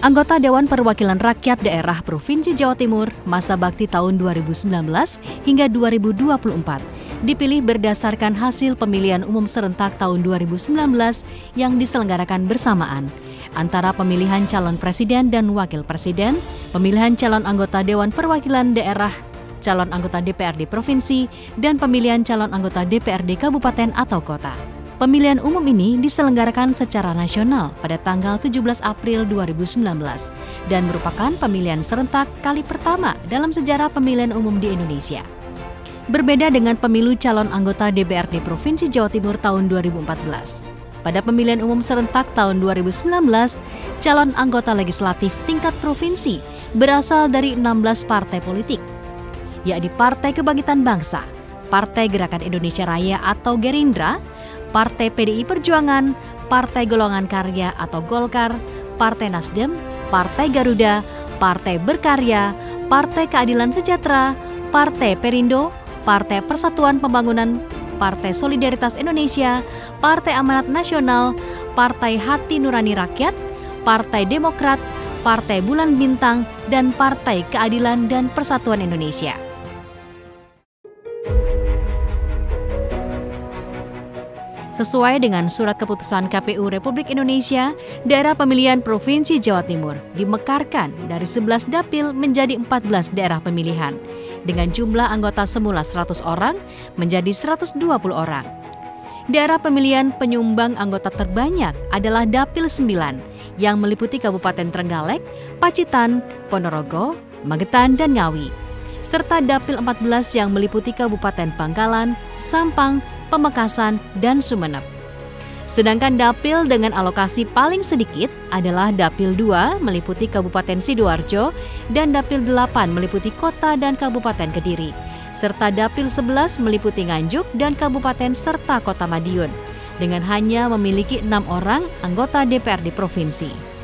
Anggota Dewan Perwakilan Rakyat Daerah Provinsi Jawa Timur masa bakti tahun 2019 hingga 2024 dipilih berdasarkan hasil pemilihan umum serentak tahun 2019 yang diselenggarakan bersamaan antara pemilihan calon presiden dan wakil presiden, pemilihan calon anggota Dewan Perwakilan Daerah, calon anggota DPRD Provinsi, dan pemilihan calon anggota DPRD Kabupaten atau Kota. Pemilihan umum ini diselenggarakan secara nasional pada tanggal 17 April 2019 dan merupakan pemilihan serentak kali pertama dalam sejarah pemilihan umum di Indonesia. Berbeda dengan pemilu calon anggota DPRD Provinsi Jawa Timur tahun 2014. Pada pemilihan umum serentak tahun 2019, calon anggota legislatif tingkat provinsi berasal dari 16 partai politik, yakni Partai Kebangkitan Bangsa, Partai Gerakan Indonesia Raya atau Gerindra, Partai PDI Perjuangan, Partai Golongan Karya atau Golkar, Partai Nasdem, Partai Garuda, Partai Berkarya, Partai Keadilan Sejahtera, Partai Perindo, Partai Persatuan Pembangunan, Partai Solidaritas Indonesia, Partai Amanat Nasional, Partai Hati Nurani Rakyat, Partai Demokrat, Partai Bulan Bintang, dan Partai Keadilan dan Persatuan Indonesia. Sesuai dengan surat keputusan KPU Republik Indonesia, daerah pemilihan Provinsi Jawa Timur dimekarkan dari 11 dapil menjadi 14 daerah pemilihan, dengan jumlah anggota semula 100 orang menjadi 120 orang. Daerah pemilihan penyumbang anggota terbanyak adalah Dapil 9 yang meliputi Kabupaten Trenggalek, Pacitan, Ponorogo, Magetan, dan Ngawi, serta Dapil 14 yang meliputi Kabupaten Bangkalan, Sampang, Pamekasan, dan Sumeneb. Sedangkan dapil dengan alokasi paling sedikit adalah Dapil 2 meliputi Kabupaten Sidoarjo dan Dapil 8 meliputi Kota dan Kabupaten Kediri, serta Dapil 11 meliputi Nganjuk dan Kabupaten serta Kota Madiun, dengan hanya memiliki 6 orang anggota DPRD Provinsi.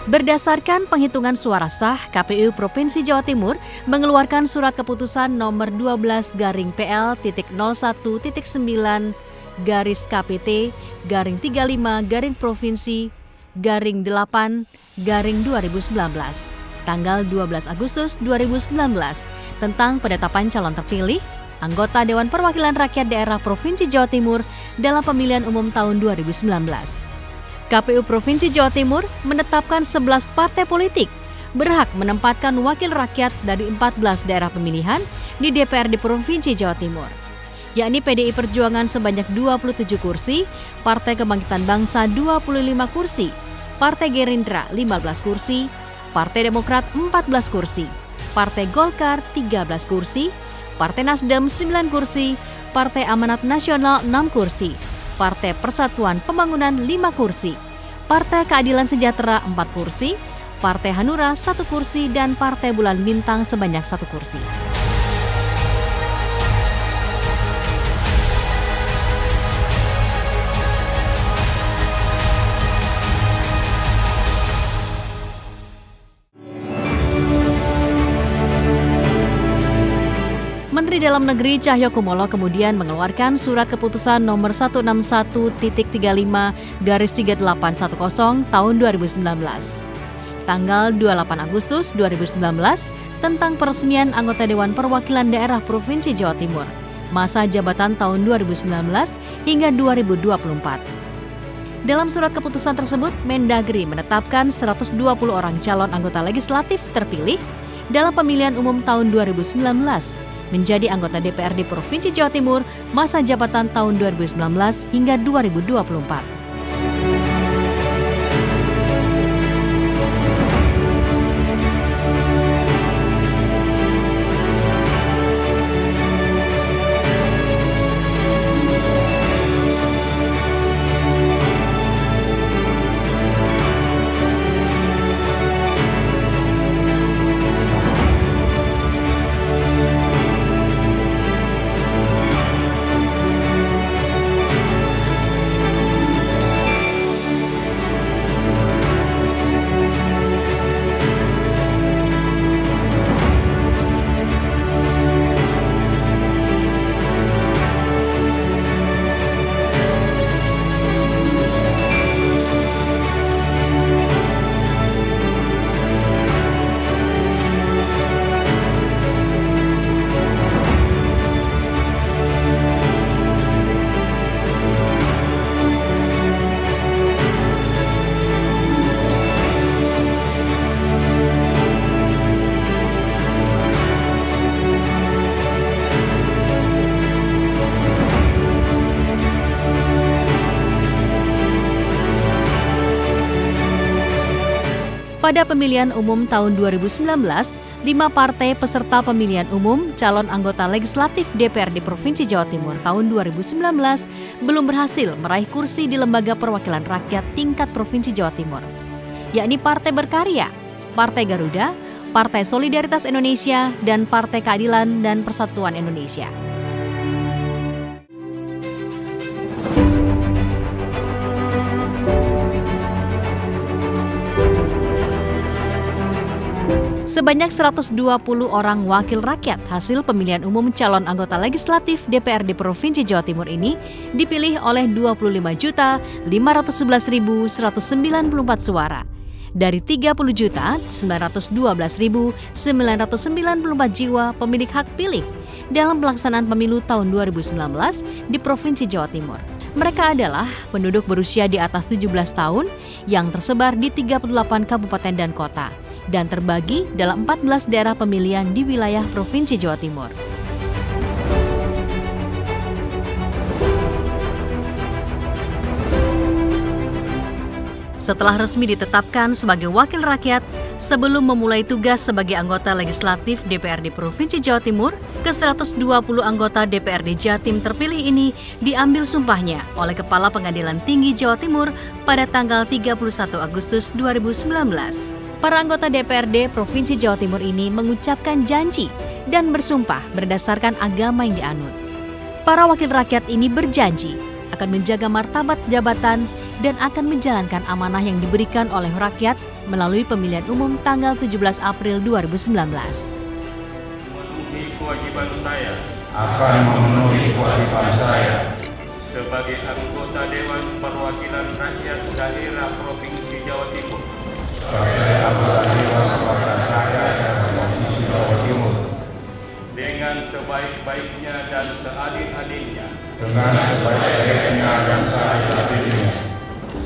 Berdasarkan penghitungan suara sah, KPU Provinsi Jawa Timur mengeluarkan surat keputusan nomor 12/01-01-35-Provinsi-8/2019 tanggal 12 Agustus 2019 tentang penetapan calon terpilih anggota Dewan Perwakilan Rakyat Daerah Provinsi Jawa Timur dalam pemilihan umum tahun 2019. KPU Provinsi Jawa Timur menetapkan 11 partai politik berhak menempatkan wakil rakyat dari 14 daerah pemilihan di DPRD Provinsi Jawa Timur, yakni PDI Perjuangan sebanyak 27 kursi, Partai Kebangkitan Bangsa 25 kursi, Partai Gerindra 15 kursi, Partai Demokrat 14 kursi, Partai Golkar 13 kursi, Partai Nasdem 9 kursi, Partai Amanat Nasional 6 kursi, Partai Persatuan Pembangunan 5 kursi, Partai Keadilan Sejahtera 4 kursi, Partai Hanura 1 kursi, dan Partai Bulan Bintang sebanyak 1 kursi. Menteri Dalam Negeri Cahyokumolo kemudian mengeluarkan surat keputusan nomor 161.35/3810 tahun 2019, tanggal 28 Agustus 2019 tentang peresmian anggota Dewan Perwakilan Daerah Provinsi Jawa Timur, masa jabatan tahun 2019 hingga 2024. Dalam surat keputusan tersebut, Mendagri menetapkan 120 orang calon anggota legislatif terpilih dalam pemilihan umum tahun 2019 menjadi anggota DPRD Provinsi Jawa Timur masa jabatan tahun 2019 hingga 2024. Pada pemilihan umum tahun 2019, 5 partai peserta pemilihan umum calon anggota legislatif DPRD Provinsi Jawa Timur tahun 2019 belum berhasil meraih kursi di Lembaga Perwakilan Rakyat tingkat Provinsi Jawa Timur, yakni Partai Berkarya, Partai Garuda, Partai Solidaritas Indonesia, dan Partai Keadilan dan Persatuan Indonesia. Sebanyak 120 orang wakil rakyat hasil pemilihan umum calon anggota legislatif DPRD Provinsi Jawa Timur ini dipilih oleh 25.511.194 suara dari 30.912.994 jiwa pemilik hak pilih dalam pelaksanaan pemilu tahun 2019 di Provinsi Jawa Timur. Mereka adalah penduduk berusia di atas 17 tahun yang tersebar di 38 kabupaten dan kota dan terbagi dalam 14 daerah pemilihan di wilayah Provinsi Jawa Timur. Setelah resmi ditetapkan sebagai wakil rakyat, sebelum memulai tugas sebagai anggota legislatif DPRD Provinsi Jawa Timur, ke-120 anggota DPRD Jatim terpilih ini diambil sumpahnya oleh Kepala Pengadilan Tinggi Jawa Timur pada tanggal 31 Agustus 2019. Para anggota DPRD Provinsi Jawa Timur ini mengucapkan janji dan bersumpah berdasarkan agama yang dianut. Para wakil rakyat ini berjanji akan menjaga martabat jabatan dan akan menjalankan amanah yang diberikan oleh rakyat melalui pemilihan umum tanggal 17 April 2019. Memenuhi kewajiban saya. Akan memenuhi kewajiban saya sebagai anggota Dewan Perwakilan Rakyat Daerah Provinsi Jawa Timur. Sebagai anggota Dewan Perwakilan Rakyat Provinsi Jawa Timur. Dengan sebaik-baiknya dan seadil-adilnya. Dengan sebaik-baiknya dan seadil-adilnya.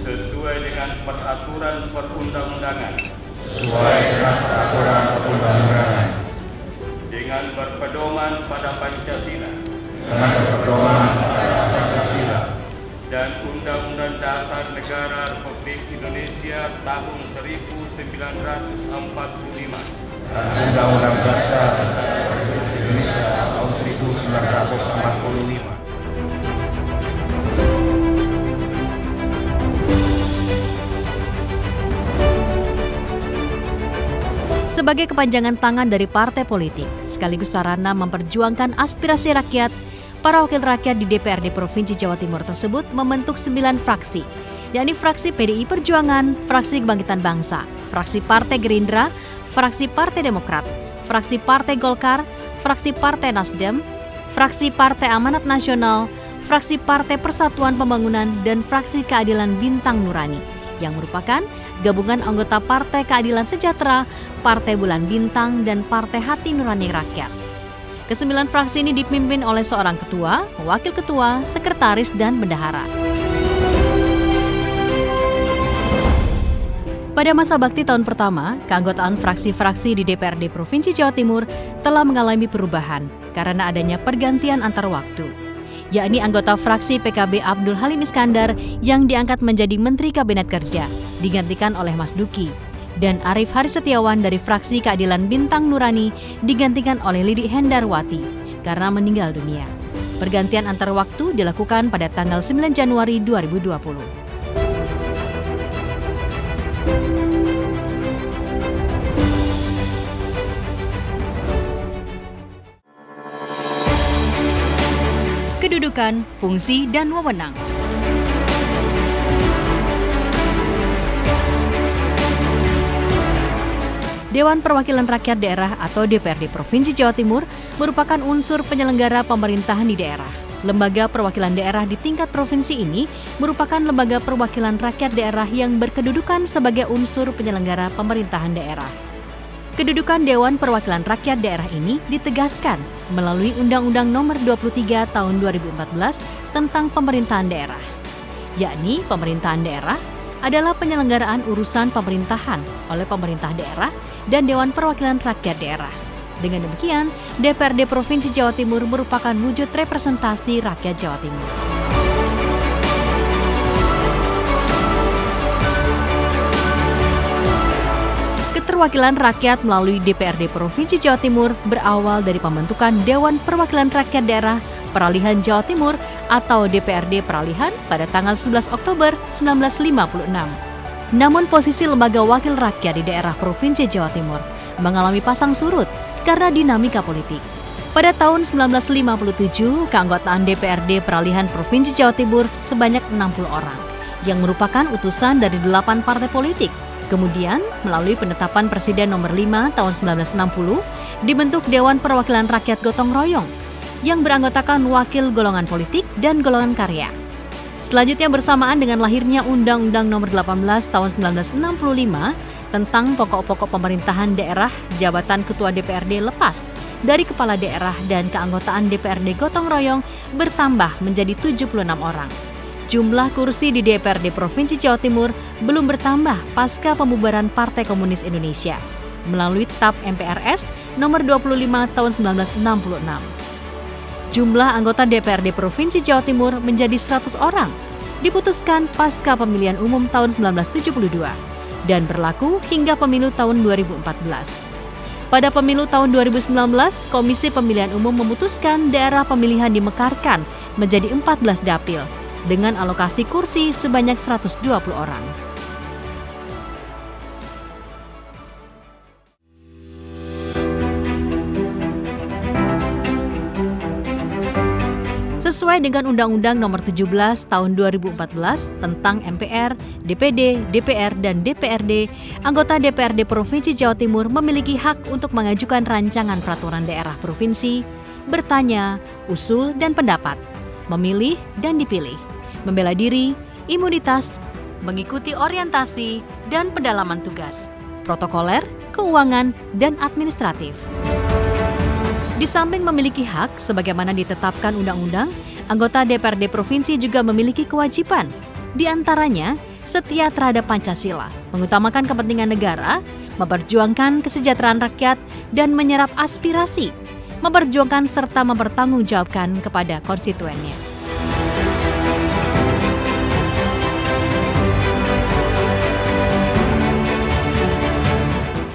Sesuai dengan peraturan perundang-undangan. Sesuai dengan peraturan perundang-undangan. Dengan berpedoman pada Pancasila. Dengan berpedoman pada Pancasila. Dan Undang-Undang Dasar Negara Republik Indonesia tahun 1945. Dan Undang-Undang Dasar Republik Indonesia tahun 1945. Sebagai kepanjangan tangan dari partai politik, sekaligus sarana memperjuangkan aspirasi rakyat, para wakil rakyat di DPRD Provinsi Jawa Timur tersebut membentuk 9 fraksi, yakni fraksi PDI Perjuangan, fraksi Kebangkitan Bangsa, fraksi Partai Gerindra, fraksi Partai Demokrat, fraksi Partai Golkar, fraksi Partai Nasdem, fraksi Partai Amanat Nasional, fraksi Partai Persatuan Pembangunan, dan fraksi Keadilan Bintang Nurani, yang merupakan gabungan anggota Partai Keadilan Sejahtera, Partai Bulan Bintang, dan Partai Hati Nurani Rakyat. Ke-9 fraksi ini dipimpin oleh seorang ketua, wakil ketua, sekretaris, dan bendahara. Pada masa bakti tahun pertama, keanggotaan fraksi-fraksi di DPRD Provinsi Jawa Timur telah mengalami perubahan karena adanya pergantian antar waktu, yakni anggota fraksi PKB Abdul Halim Iskandar yang diangkat menjadi Menteri Kabinet Kerja, digantikan oleh Mas Duki, dan Arif Haris Setiawan dari fraksi Keadilan Bintang Nurani digantikan oleh Lidi Hendarwati karena meninggal dunia. Pergantian antar waktu dilakukan pada tanggal 9 Januari 2020. Kedudukan, fungsi, dan wewenang. Dewan Perwakilan Rakyat Daerah atau DPRD Provinsi Jawa Timur merupakan unsur penyelenggara pemerintahan di daerah. Lembaga perwakilan daerah di tingkat provinsi ini merupakan lembaga perwakilan rakyat daerah yang berkedudukan sebagai unsur penyelenggara pemerintahan daerah. Kedudukan Dewan Perwakilan Rakyat Daerah ini ditegaskan melalui Undang-Undang Nomor 23 Tahun 2014 tentang pemerintahan daerah, yakni pemerintahan daerah adalah penyelenggaraan urusan pemerintahan oleh pemerintah daerah dan Dewan Perwakilan Rakyat Daerah. Dengan demikian, DPRD Provinsi Jawa Timur merupakan wujud representasi rakyat Jawa Timur. perwakilan rakyat melalui DPRD Provinsi Jawa Timur berawal dari pembentukan Dewan Perwakilan Rakyat Daerah Peralihan Jawa Timur atau DPRD Peralihan pada tanggal 11 Oktober 1956. Namun posisi lembaga wakil rakyat di daerah Provinsi Jawa Timur mengalami pasang surut karena dinamika politik. Pada tahun 1957, keanggotaan DPRD Peralihan Provinsi Jawa Timur sebanyak 60 orang, yang merupakan utusan dari 8 partai politik. Kemudian, melalui penetapan Presiden nomor 5 tahun 1960, dibentuk Dewan Perwakilan Rakyat Gotong Royong, yang beranggotakan wakil golongan politik dan golongan karya. Selanjutnya bersamaan dengan lahirnya Undang-Undang nomor 18 tahun 1965 tentang pokok-pokok pemerintahan daerah, jabatan Ketua DPRD lepas dari Kepala Daerah dan keanggotaan DPRD Gotong Royong bertambah menjadi 76 orang. Jumlah kursi di DPRD Provinsi Jawa Timur belum bertambah pasca pembubaran Partai Komunis Indonesia melalui Tetap MPRS nomor 25 tahun 1966. Jumlah anggota DPRD Provinsi Jawa Timur menjadi 100 orang, diputuskan pasca pemilihan umum tahun 1972 dan berlaku hingga pemilu tahun 2014. Pada pemilu tahun 2019, Komisi Pemilihan Umum memutuskan daerah pemilihan dimekarkan menjadi 14 dapil dengan alokasi kursi sebanyak 120 orang. Sesuai dengan Undang-Undang Nomor 17 Tahun 2014 tentang MPR, DPD, DPR, dan DPRD, anggota DPRD Provinsi Jawa Timur memiliki hak untuk mengajukan rancangan peraturan daerah provinsi, bertanya, usul, dan pendapat, memilih dan dipilih, membela diri, imunitas, mengikuti orientasi, dan pendalaman tugas, protokoler, keuangan, dan administratif. Di samping memiliki hak sebagaimana ditetapkan undang-undang, anggota DPRD Provinsi juga memiliki kewajiban, di antaranya setia terhadap Pancasila, mengutamakan kepentingan negara, memperjuangkan kesejahteraan rakyat, dan menyerap aspirasi, memperjuangkan serta mempertanggungjawabkan kepada konstituennya.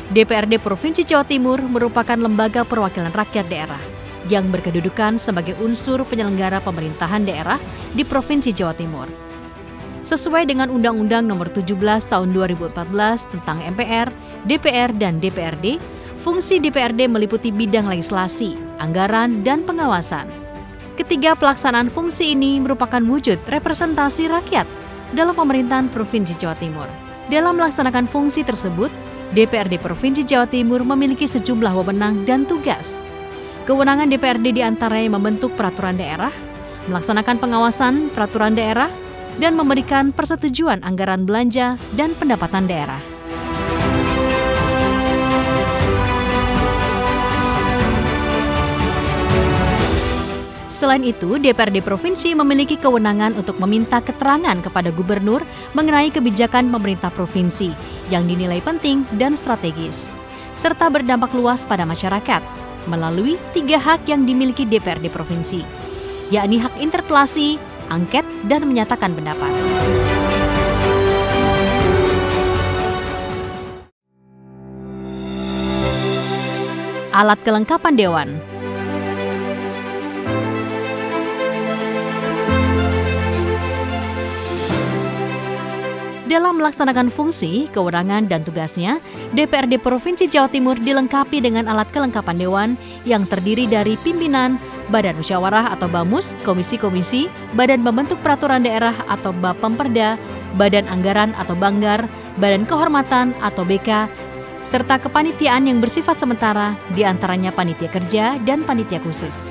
DPRD Provinsi Jawa Timur merupakan lembaga perwakilan rakyat daerah yang berkedudukan sebagai unsur penyelenggara pemerintahan daerah di Provinsi Jawa Timur. Sesuai dengan Undang-Undang Nomor 17 Tahun 2014 tentang MPR, DPR, dan DPRD, fungsi DPRD meliputi bidang legislasi, anggaran, dan pengawasan. Ketiga pelaksanaan fungsi ini merupakan wujud representasi rakyat dalam pemerintahan Provinsi Jawa Timur. Dalam melaksanakan fungsi tersebut, DPRD Provinsi Jawa Timur memiliki sejumlah wewenang dan tugas. Kewenangan DPRD diantaranya membentuk peraturan daerah, melaksanakan pengawasan peraturan daerah, dan memberikan persetujuan anggaran belanja dan pendapatan daerah. Selain itu, DPRD Provinsi memiliki kewenangan untuk meminta keterangan kepada Gubernur mengenai kebijakan pemerintah provinsi yang dinilai penting dan strategis, serta berdampak luas pada masyarakat melalui 3 hak yang dimiliki DPRD Provinsi, yakni hak interpelasi, angket, dan menyatakan pendapat. Alat kelengkapan Dewan. Dalam melaksanakan fungsi, kewenangan, dan tugasnya, DPRD Provinsi Jawa Timur dilengkapi dengan alat kelengkapan Dewan yang terdiri dari pimpinan, Badan Musyawarah atau BAMUS, komisi-komisi, Badan Pembentuk Peraturan Daerah atau Bapemperda, Badan Anggaran atau Banggar, Badan Kehormatan atau BK, serta kepanitiaan yang bersifat sementara, diantaranya panitia kerja dan panitia khusus.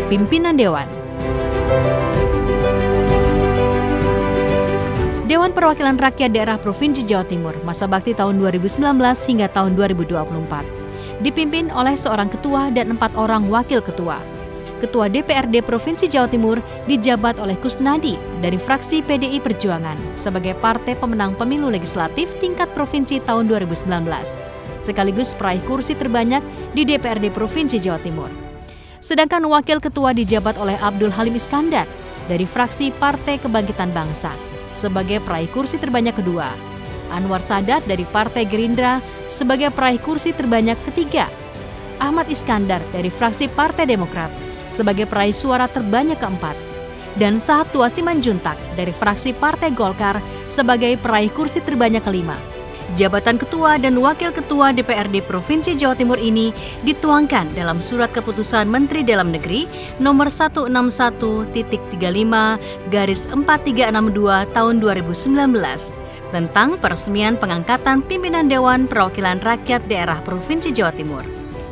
Pimpinan Dewan. Dewan Perwakilan Rakyat Daerah Provinsi Jawa Timur masa bakti tahun 2019 hingga tahun 2024 dipimpin oleh seorang ketua dan 4 orang wakil ketua. Ketua DPRD Provinsi Jawa Timur dijabat oleh Kusnadi dari fraksi PDI Perjuangan sebagai partai pemenang pemilu legislatif tingkat provinsi tahun 2019, sekaligus peraih kursi terbanyak di DPRD Provinsi Jawa Timur. Sedangkan wakil ketua dijabat oleh Abdul Halim Iskandar dari fraksi Partai Kebangkitan Bangsa sebagai peraih kursi terbanyak kedua, Anwar Sadat dari Partai Gerindra sebagai peraih kursi terbanyak ketiga, Ahmad Iskandar dari fraksi Partai Demokrat sebagai peraih suara terbanyak keempat, dan Sahattua Simanjuntak dari fraksi Partai Golkar sebagai peraih kursi terbanyak kelima. Jabatan Ketua dan Wakil Ketua DPRD Provinsi Jawa Timur ini dituangkan dalam Surat Keputusan Menteri Dalam Negeri nomor 161.35/4362 tahun 2019 tentang peresmian pengangkatan pimpinan Dewan Perwakilan Rakyat Daerah Provinsi Jawa Timur.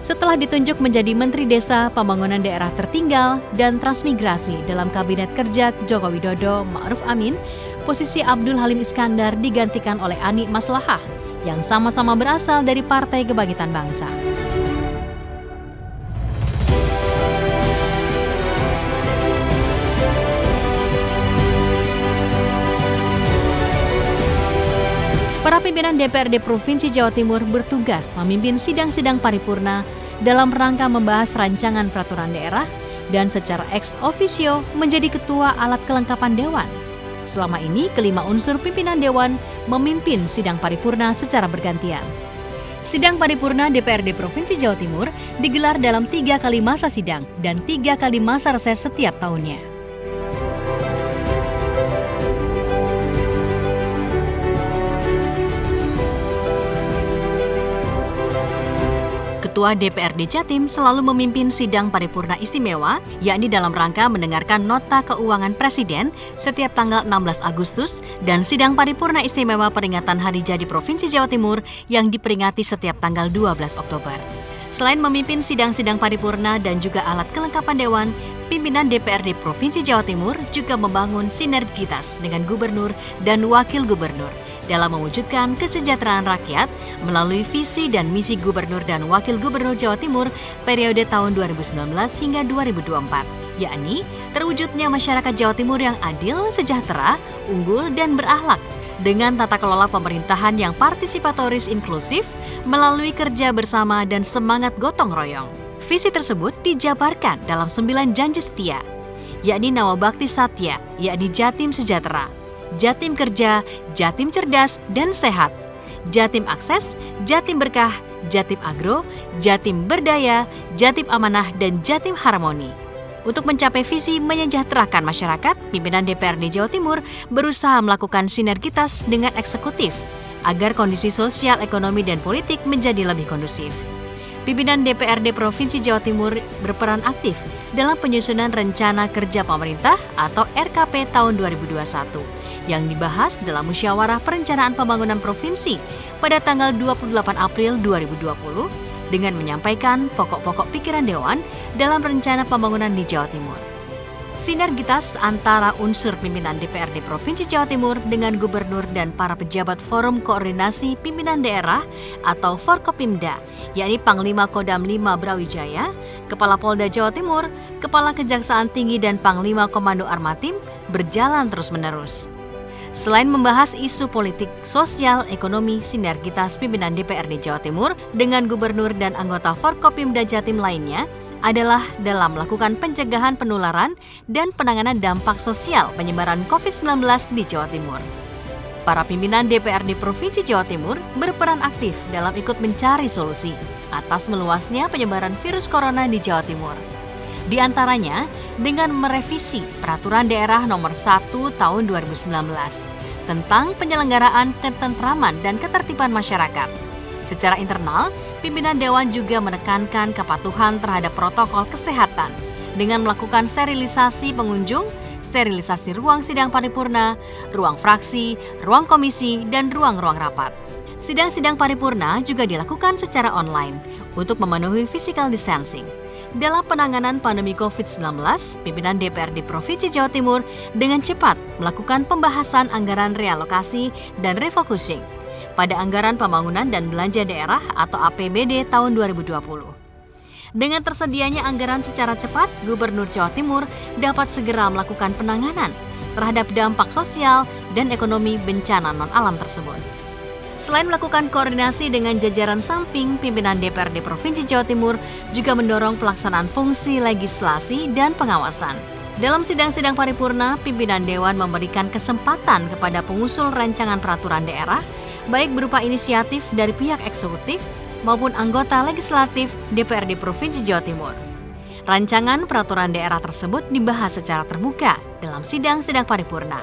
Setelah ditunjuk menjadi Menteri Desa, Pembangunan Daerah Tertinggal, dan Transmigrasi dalam Kabinet Kerja Joko Widodo Ma'ruf Amin, posisi Abdul Halim Iskandar digantikan oleh Ani Maslahah yang sama-sama berasal dari Partai Kebangkitan Bangsa. Para pimpinan DPRD Provinsi Jawa Timur bertugas memimpin sidang-sidang paripurna dalam rangka membahas rancangan peraturan daerah dan secara ex officio menjadi ketua alat kelengkapan Dewan. Selama ini, kelima unsur pimpinan Dewan memimpin sidang paripurna secara bergantian. Sidang paripurna DPRD Provinsi Jawa Timur digelar dalam 3 kali masa sidang dan 3 kali masa reses setiap tahunnya. Ketua DPRD Jatim selalu memimpin sidang paripurna istimewa, yakni dalam rangka mendengarkan nota keuangan Presiden setiap tanggal 16 Agustus dan sidang paripurna istimewa peringatan Hari Jadi Provinsi Jawa Timur yang diperingati setiap tanggal 12 Oktober. Selain memimpin sidang-sidang paripurna dan juga alat kelengkapan Dewan, pimpinan DPRD Provinsi Jawa Timur juga membangun sinergitas dengan Gubernur dan Wakil Gubernur dalam mewujudkan kesejahteraan rakyat melalui visi dan misi Gubernur dan Wakil Gubernur Jawa Timur periode tahun 2019 hingga 2024, yakni terwujudnya masyarakat Jawa Timur yang adil, sejahtera, unggul, dan berakhlak dengan tata kelola pemerintahan yang partisipatoris inklusif melalui kerja bersama dan semangat gotong royong. Visi tersebut dijabarkan dalam 9 janji setia, yakni Nawabakti Satya, yakni Jatim Sejahtera, Jatim Kerja, Jatim Cerdas dan Sehat, Jatim Akses, Jatim Berkah, Jatim Agro, Jatim Berdaya, Jatim Amanah, dan Jatim Harmoni. Untuk mencapai visi menyejahterakan masyarakat, pimpinan DPRD Jawa Timur berusaha melakukan sinergitas dengan eksekutif agar kondisi sosial, ekonomi, dan politik menjadi lebih kondusif. Pimpinan DPRD Provinsi Jawa Timur berperan aktif dalam penyusunan Rencana Kerja Pemerintah atau RKP tahun 2021 yang dibahas dalam Musyawarah Perencanaan Pembangunan Provinsi pada tanggal 28 April 2020 dengan menyampaikan pokok-pokok pikiran Dewan dalam rencana pembangunan di Jawa Timur. Sinergitas antara unsur pimpinan DPRD Provinsi Jawa Timur dengan Gubernur dan para pejabat Forum Koordinasi Pimpinan Daerah atau Forkopimda, yakni Panglima Kodam 5 Brawijaya, Kepala Polda Jawa Timur, Kepala Kejaksaan Tinggi dan Panglima Komando Armatim berjalan terus-menerus. Selain membahas isu politik, sosial, ekonomi, sinergitas pimpinan DPRD Jawa Timur dengan Gubernur dan anggota Forkopimda Jatim lainnya adalah dalam melakukan pencegahan penularan dan penanganan dampak sosial penyebaran COVID-19 di Jawa Timur. Para pimpinan DPRD Provinsi Jawa Timur berperan aktif dalam ikut mencari solusi atas meluasnya penyebaran virus corona di Jawa Timur. Di antaranya dengan merevisi Peraturan Daerah Nomor 1 Tahun 2019 tentang penyelenggaraan ketentraman dan ketertiban masyarakat. Secara internal, pimpinan Dewan juga menekankan kepatuhan terhadap protokol kesehatan dengan melakukan sterilisasi pengunjung, sterilisasi ruang sidang paripurna, ruang fraksi, ruang komisi, dan ruang-ruang rapat. Sidang-sidang paripurna juga dilakukan secara online untuk memenuhi physical distancing. Dalam penanganan pandemi COVID-19, pimpinan DPRD Provinsi Jawa Timur dengan cepat melakukan pembahasan anggaran realokasi dan refocusing pada anggaran pembangunan dan belanja daerah atau APBD tahun 2020. Dengan tersedianya anggaran secara cepat, Gubernur Jawa Timur dapat segera melakukan penanganan terhadap dampak sosial dan ekonomi bencana non-alam tersebut. Selain melakukan koordinasi dengan jajaran samping, pimpinan DPRD Provinsi Jawa Timur juga mendorong pelaksanaan fungsi legislasi dan pengawasan Dalam sidang-sidang paripurna, pimpinan Dewan memberikan kesempatan kepada pengusul rancangan peraturan daerah, baik berupa inisiatif dari pihak eksekutif maupun anggota legislatif DPRD Provinsi Jawa Timur. Rancangan peraturan daerah tersebut dibahas secara terbuka dalam sidang-sidang paripurna.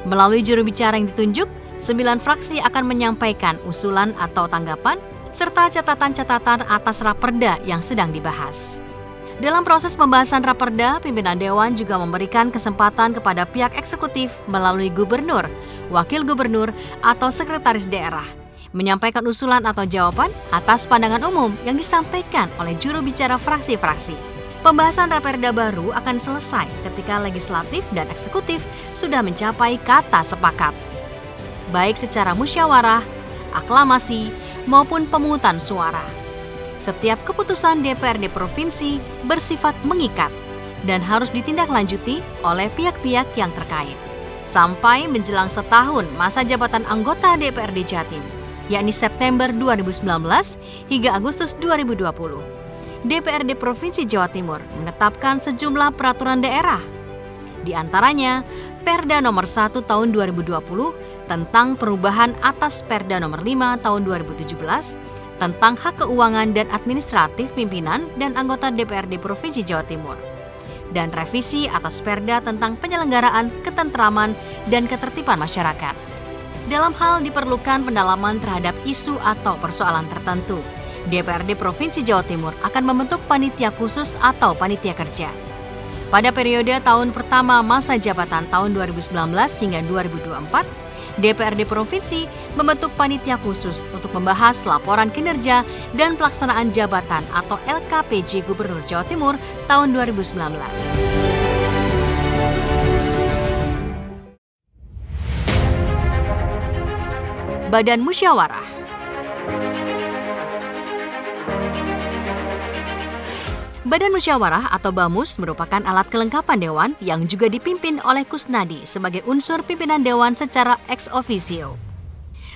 Melalui juru bicara yang ditunjuk, 9 fraksi akan menyampaikan usulan atau tanggapan serta catatan-catatan atas raperda yang sedang dibahas. Dalam proses pembahasan raperda, pimpinan Dewan juga memberikan kesempatan kepada pihak eksekutif melalui gubernur, wakil gubernur, atau sekretaris daerah menyampaikan usulan atau jawaban atas pandangan umum yang disampaikan oleh juru bicara fraksi-fraksi. Pembahasan raperda baru akan selesai ketika legislatif dan eksekutif sudah mencapai kata sepakat, baik secara musyawarah, aklamasi, maupun pemungutan suara. Setiap keputusan DPRD Provinsi bersifat mengikat dan harus ditindaklanjuti oleh pihak-pihak yang terkait sampai menjelang setahun masa jabatan anggota DPRD Jatim, yakni September 2019 hingga Agustus 2020. DPRD Provinsi Jawa Timur menetapkan sejumlah peraturan daerah. Di antaranya, Perda Nomor 1 Tahun 2020 tentang perubahan atas Perda Nomor 5 Tahun 2017 tentang hak keuangan dan administratif pimpinan dan anggota DPRD Provinsi Jawa Timur, dan revisi atas Perda tentang penyelenggaraan ketentraman dan ketertiban masyarakat. Dalam hal diperlukan pendalaman terhadap isu atau persoalan tertentu, DPRD Provinsi Jawa Timur akan membentuk panitia khusus atau panitia kerja. Pada periode tahun pertama masa jabatan tahun 2019 hingga 2024, DPRD Provinsi membentuk panitia khusus untuk membahas laporan kinerja dan pelaksanaan jabatan atau LKPJ Gubernur Jawa Timur tahun 2019. Badan Musyawarah. Badan Musyawarah atau BAMUS merupakan alat kelengkapan Dewan yang juga dipimpin oleh Kusnadi sebagai unsur pimpinan Dewan secara ex officio.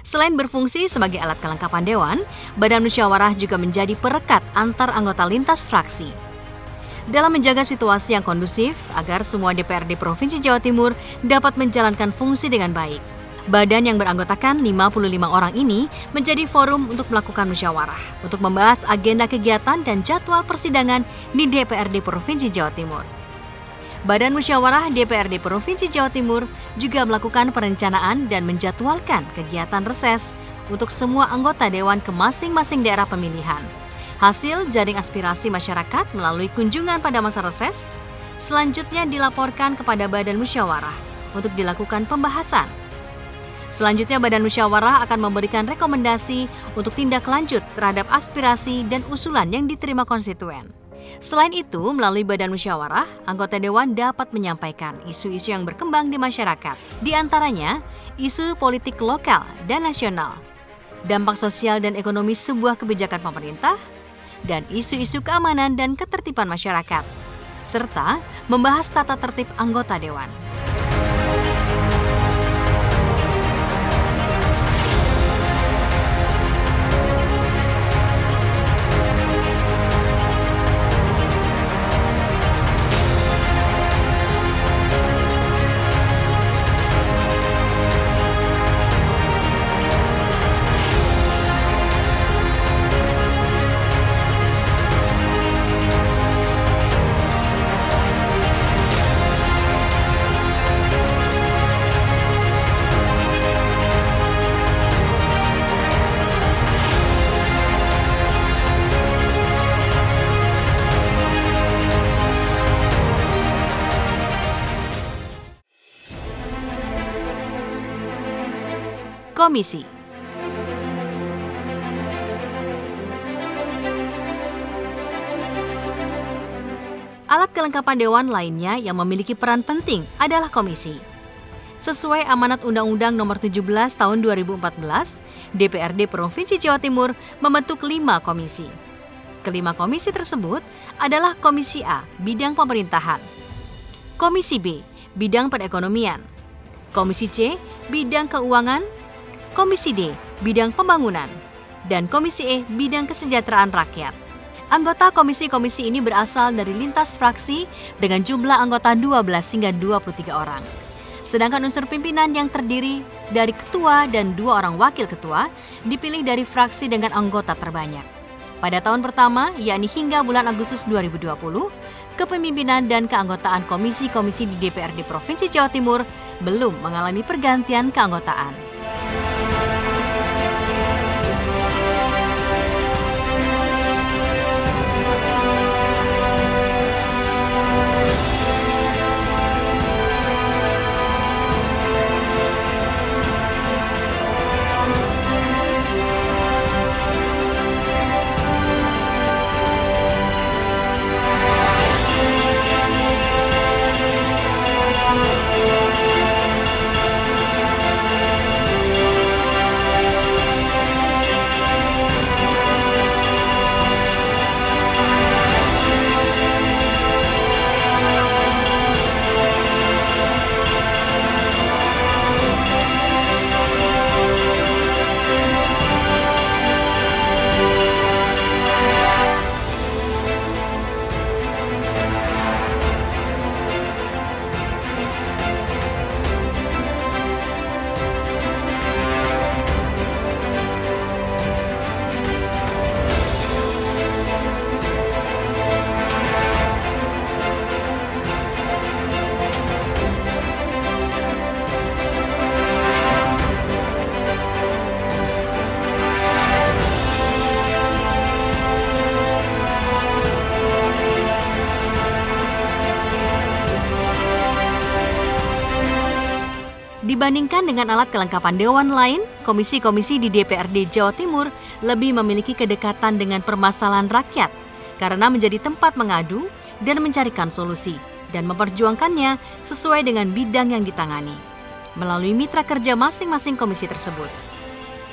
Selain berfungsi sebagai alat kelengkapan Dewan, Badan Musyawarah juga menjadi perekat antar anggota lintas fraksi. Dalam menjaga situasi yang kondusif agar semua DPRD Provinsi Jawa Timur dapat menjalankan fungsi dengan baik, badan yang beranggotakan 55 orang ini menjadi forum untuk melakukan musyawarah untuk membahas agenda kegiatan dan jadwal persidangan di DPRD Provinsi Jawa Timur. Badan Musyawarah DPRD Provinsi Jawa Timur juga melakukan perencanaan dan menjadwalkan kegiatan reses untuk semua anggota Dewan ke masing-masing daerah pemilihan. Hasil jaring aspirasi masyarakat melalui kunjungan pada masa reses selanjutnya dilaporkan kepada Badan Musyawarah untuk dilakukan pembahasan. Selanjutnya, Badan Musyawarah akan memberikan rekomendasi untuk tindak lanjut terhadap aspirasi dan usulan yang diterima konstituen. Selain itu, melalui Badan Musyawarah, anggota Dewan dapat menyampaikan isu-isu yang berkembang di masyarakat, di antaranya isu politik lokal dan nasional, dampak sosial dan ekonomi sebuah kebijakan pemerintah, dan isu-isu keamanan dan ketertiban masyarakat, serta membahas tata tertib anggota Dewan. Komisi. Alat kelengkapan Dewan lainnya yang memiliki peran penting adalah komisi. Sesuai amanat Undang-Undang Nomor 17 Tahun 2014, DPRD Provinsi Jawa Timur membentuk 5 komisi. Kelima komisi tersebut adalah Komisi A, Bidang Pemerintahan, Komisi B, Bidang Perekonomian, Komisi C, Bidang Keuangan, Komisi D, Bidang Pembangunan, dan Komisi E, Bidang Kesejahteraan Rakyat. Anggota komisi-komisi ini berasal dari lintas fraksi dengan jumlah anggota 12 hingga 23 orang. Sedangkan unsur pimpinan yang terdiri dari ketua dan 2 orang wakil ketua dipilih dari fraksi dengan anggota terbanyak. Pada tahun pertama, yakni hingga bulan Agustus 2020, kepemimpinan dan keanggotaan komisi-komisi di DPRD Provinsi Jawa Timur belum mengalami pergantian keanggotaan. Dibandingkan dengan alat kelengkapan dewan lain, komisi-komisi di DPRD Jawa Timur lebih memiliki kedekatan dengan permasalahan rakyat karena menjadi tempat mengadu dan mencarikan solusi dan memperjuangkannya sesuai dengan bidang yang ditangani melalui mitra kerja masing-masing komisi tersebut.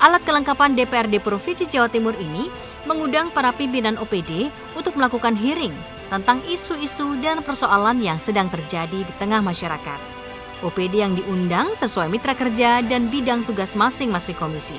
Alat kelengkapan DPRD Provinsi Jawa Timur ini mengundang para pimpinan OPD untuk melakukan hearing tentang isu-isu dan persoalan yang sedang terjadi di tengah masyarakat. OPD yang diundang sesuai mitra kerja dan bidang tugas masing-masing komisi.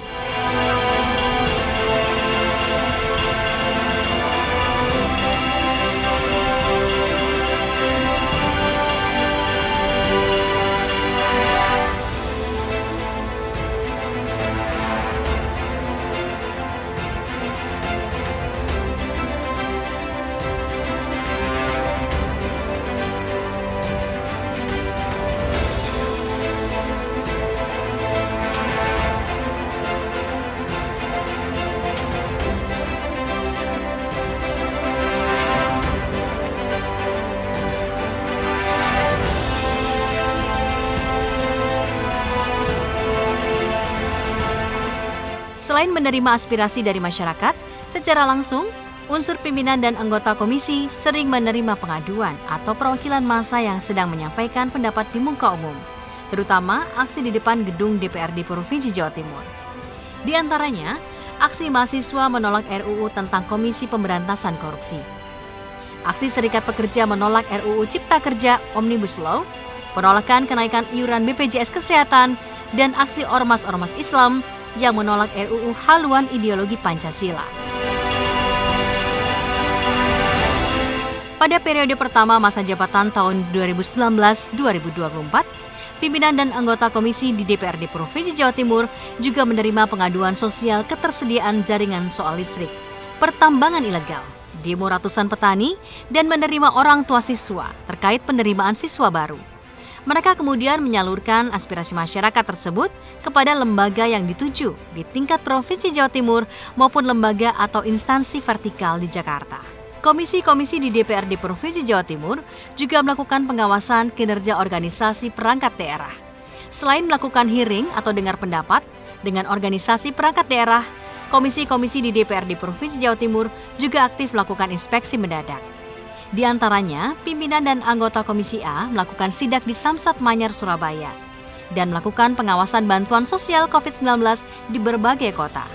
Selain menerima aspirasi dari masyarakat, secara langsung, unsur pimpinan dan anggota komisi sering menerima pengaduan atau perwakilan massa yang sedang menyampaikan pendapat di muka umum, terutama aksi di depan gedung DPRD Provinsi Jawa Timur. Di antaranya, aksi mahasiswa menolak RUU tentang Komisi Pemberantasan Korupsi. Aksi Serikat Pekerja menolak RUU Cipta Kerja Omnibus Law, penolakan kenaikan iuran BPJS Kesehatan, dan aksi ormas-ormas Islam yang menolak RUU haluan ideologi Pancasila. Pada periode pertama masa jabatan tahun 2019-2024, pimpinan dan anggota komisi di DPRD Provinsi Jawa Timur juga menerima pengaduan sosial ketersediaan jaringan soal listrik, pertambangan ilegal, demo ratusan petani, dan menerima orang tua siswa terkait penerimaan siswa baru. Mereka kemudian menyalurkan aspirasi masyarakat tersebut kepada lembaga yang dituju di tingkat Provinsi Jawa Timur maupun lembaga atau instansi vertikal di Jakarta. Komisi-komisi di DPRD Provinsi Jawa Timur juga melakukan pengawasan kinerja organisasi perangkat daerah. Selain melakukan hearing atau dengar pendapat dengan organisasi perangkat daerah, komisi-komisi di DPRD Provinsi Jawa Timur juga aktif melakukan inspeksi mendadak. Di antaranya, pimpinan dan anggota Komisi A melakukan sidak di Samsat Manyar, Surabaya, dan melakukan pengawasan bantuan sosial COVID-19 di berbagai kota.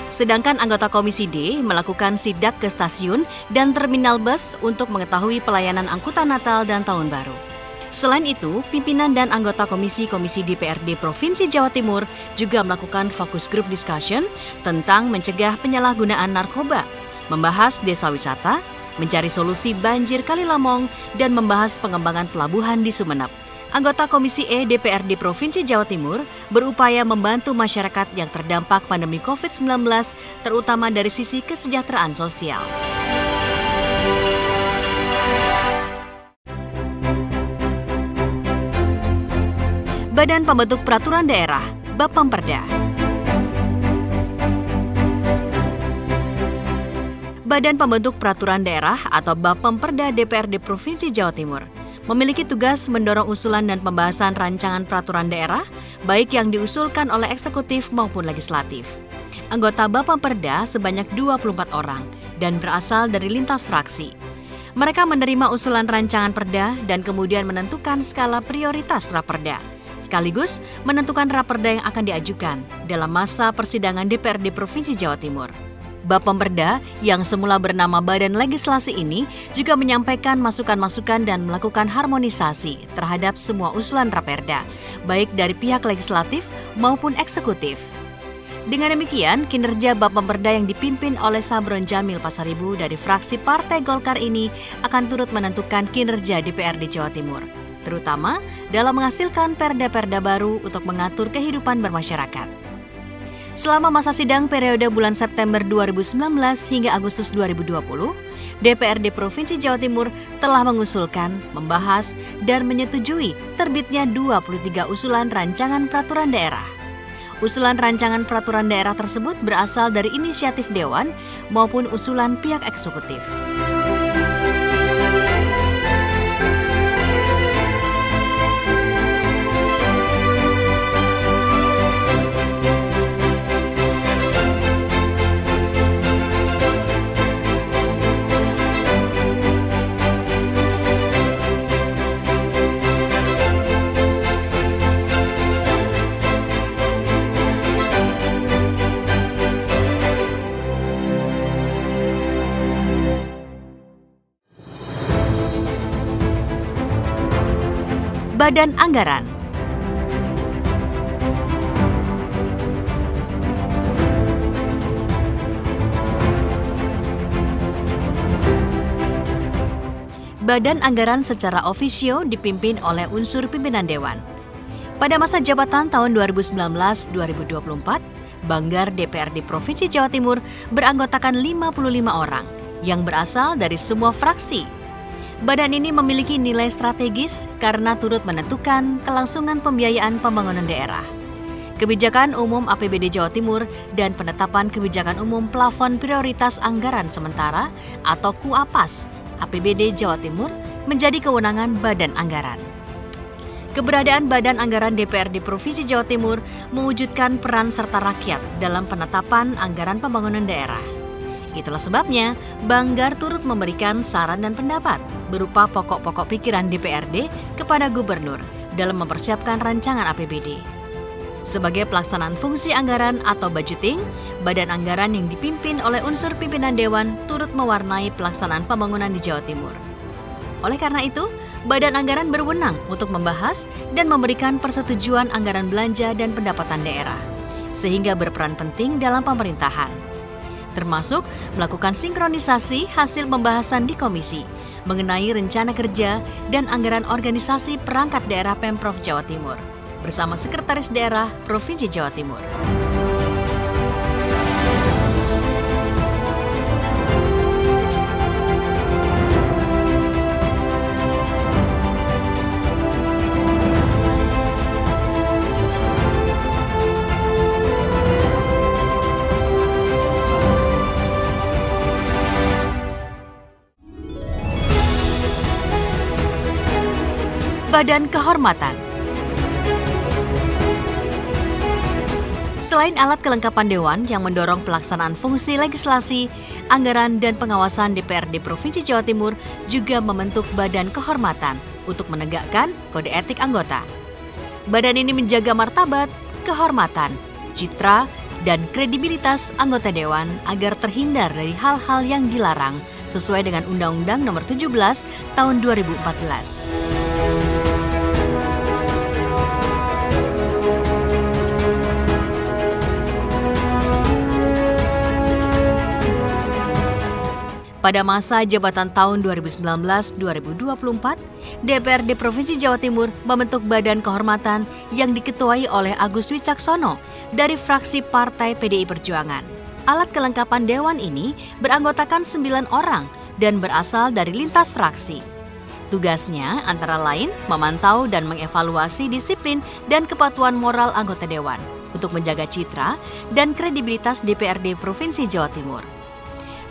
Sedangkan anggota Komisi D melakukan sidak ke stasiun dan terminal bus untuk mengetahui pelayanan angkutan Natal dan Tahun Baru. Selain itu, pimpinan dan anggota komisi-komisi DPRD Provinsi Jawa Timur juga melakukan fokus group discussion tentang mencegah penyalahgunaan narkoba, membahas desa wisata, mencari solusi banjir Kali Lamong, dan membahas pengembangan pelabuhan di Sumeneb. Anggota Komisi E DPRD Provinsi Jawa Timur berupaya membantu masyarakat yang terdampak pandemi COVID-19, terutama dari sisi kesejahteraan sosial. Badan Pembentuk Peraturan Daerah, Bapemperda. Badan Pembentuk Peraturan Daerah atau Bapemperda DPRD Provinsi Jawa Timur memiliki tugas mendorong usulan dan pembahasan rancangan peraturan daerah, baik yang diusulkan oleh eksekutif maupun legislatif. Anggota Bapemperda sebanyak 24 orang dan berasal dari lintas fraksi. Mereka menerima usulan rancangan perda dan kemudian menentukan skala prioritas raperda, sekaligus menentukan raperda yang akan diajukan dalam masa persidangan DPRD Provinsi Jawa Timur. Bapemperda yang semula bernama Badan Legislasi ini juga menyampaikan masukan-masukan dan melakukan harmonisasi terhadap semua usulan raperda, baik dari pihak legislatif maupun eksekutif. Dengan demikian, kinerja Bapemperda yang dipimpin oleh Sabron Jamil Pasaribu dari fraksi Partai Golkar ini akan turut menentukan kinerja DPRD Jawa Timur, terutama dalam menghasilkan perda-perda baru untuk mengatur kehidupan bermasyarakat. Selama masa sidang periode bulan September 2019 hingga Agustus 2020, DPRD Provinsi Jawa Timur telah mengusulkan, membahas, dan menyetujui terbitnya 23 usulan rancangan peraturan daerah. Usulan rancangan peraturan daerah tersebut berasal dari inisiatif Dewan maupun usulan pihak eksekutif. Badan Anggaran. Badan Anggaran secara ofisio dipimpin oleh unsur pimpinan Dewan. Pada masa jabatan tahun 2019-2024, Banggar DPRD Provinsi Jawa Timur beranggotakan 55 orang yang berasal dari semua fraksi. Badan ini memiliki nilai strategis karena turut menentukan kelangsungan pembiayaan pembangunan daerah, kebijakan umum APBD Jawa Timur, dan penetapan kebijakan umum plafon prioritas anggaran sementara atau KUAPAS APBD Jawa Timur menjadi kewenangan Badan Anggaran. Keberadaan Badan Anggaran DPRD Provinsi Jawa Timur mewujudkan peran serta rakyat dalam penetapan anggaran pembangunan daerah. Itulah sebabnya Banggar turut memberikan saran dan pendapat berupa pokok-pokok pikiran DPRD kepada Gubernur dalam mempersiapkan rancangan APBD. Sebagai pelaksanaan fungsi anggaran atau budgeting, Badan Anggaran yang dipimpin oleh unsur pimpinan Dewan turut mewarnai pelaksanaan pembangunan di Jawa Timur. Oleh karena itu, Badan Anggaran berwenang untuk membahas dan memberikan persetujuan anggaran belanja dan pendapatan daerah, sehingga berperan penting dalam pemerintahan, termasuk melakukan sinkronisasi hasil pembahasan di komisi mengenai rencana kerja dan anggaran organisasi perangkat daerah Pemprov Jawa Timur bersama Sekretaris Daerah Provinsi Jawa Timur. Badan Kehormatan. Selain alat kelengkapan Dewan yang mendorong pelaksanaan fungsi legislasi, anggaran, dan pengawasan, DPRD Provinsi Jawa Timur juga membentuk Badan Kehormatan untuk menegakkan kode etik anggota. Badan ini menjaga martabat, kehormatan, citra, dan kredibilitas anggota Dewan agar terhindar dari hal-hal yang dilarang sesuai dengan Undang-Undang Nomor 17 Tahun 2014. Pada masa jabatan tahun 2019-2024, DPRD Provinsi Jawa Timur membentuk Badan Kehormatan yang diketuai oleh Agus Wicaksono dari fraksi Partai PDI Perjuangan. Alat kelengkapan dewan ini beranggotakan 9 orang dan berasal dari lintas fraksi. Tugasnya antara lain memantau dan mengevaluasi disiplin dan kepatuhan moral anggota dewan untuk menjaga citra dan kredibilitas DPRD Provinsi Jawa Timur.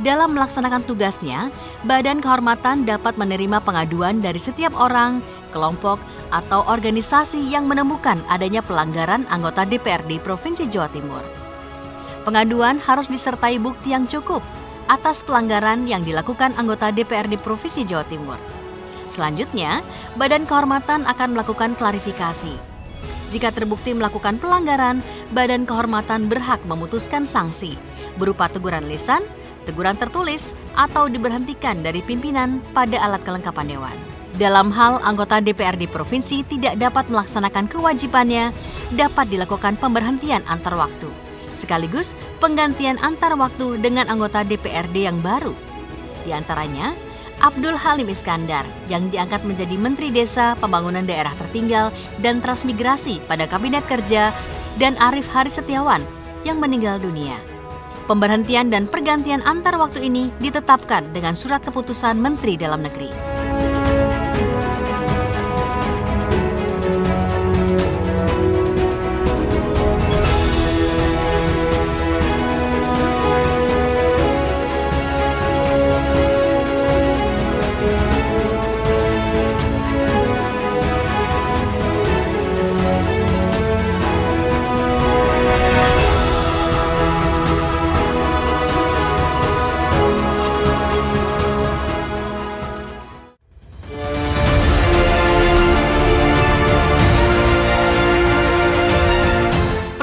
Dalam melaksanakan tugasnya, Badan Kehormatan dapat menerima pengaduan dari setiap orang, kelompok, atau organisasi yang menemukan adanya pelanggaran anggota DPRD Provinsi Jawa Timur. Pengaduan harus disertai bukti yang cukup atas pelanggaran yang dilakukan anggota DPRD Provinsi Jawa Timur. Selanjutnya, Badan Kehormatan akan melakukan klarifikasi. Jika terbukti melakukan pelanggaran, Badan Kehormatan berhak memutuskan sanksi berupa teguran lisan, teguran tertulis, atau diberhentikan dari pimpinan pada alat kelengkapan dewan. Dalam hal anggota DPRD Provinsi tidak dapat melaksanakan kewajibannya, dapat dilakukan pemberhentian antar waktu, sekaligus penggantian antar waktu dengan anggota DPRD yang baru. Di antaranya, Abdul Halim Iskandar yang diangkat menjadi Menteri Desa, Pembangunan Daerah Tertinggal, dan Transmigrasi pada Kabinet Kerja, dan Arief Haris Setiawan yang meninggal dunia. Pemberhentian dan pergantian antar waktu ini ditetapkan dengan surat keputusan Menteri Dalam Negeri.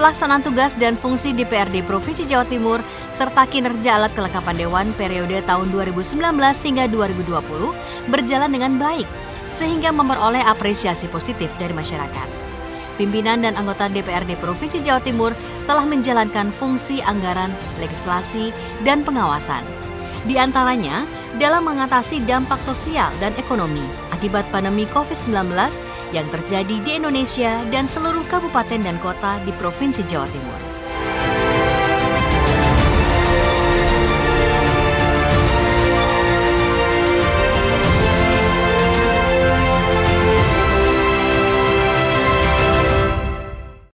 Pelaksanaan tugas dan fungsi DPRD Provinsi Jawa Timur serta kinerja alat kelengkapan dewan periode tahun 2019 hingga 2020 berjalan dengan baik sehingga memperoleh apresiasi positif dari masyarakat. Pimpinan dan anggota DPRD Provinsi Jawa Timur telah menjalankan fungsi anggaran, legislasi, dan pengawasan. Di antaranya dalam mengatasi dampak sosial dan ekonomi akibat pandemi COVID-19 yang terjadi di Indonesia dan seluruh kabupaten dan kota di Provinsi Jawa Timur.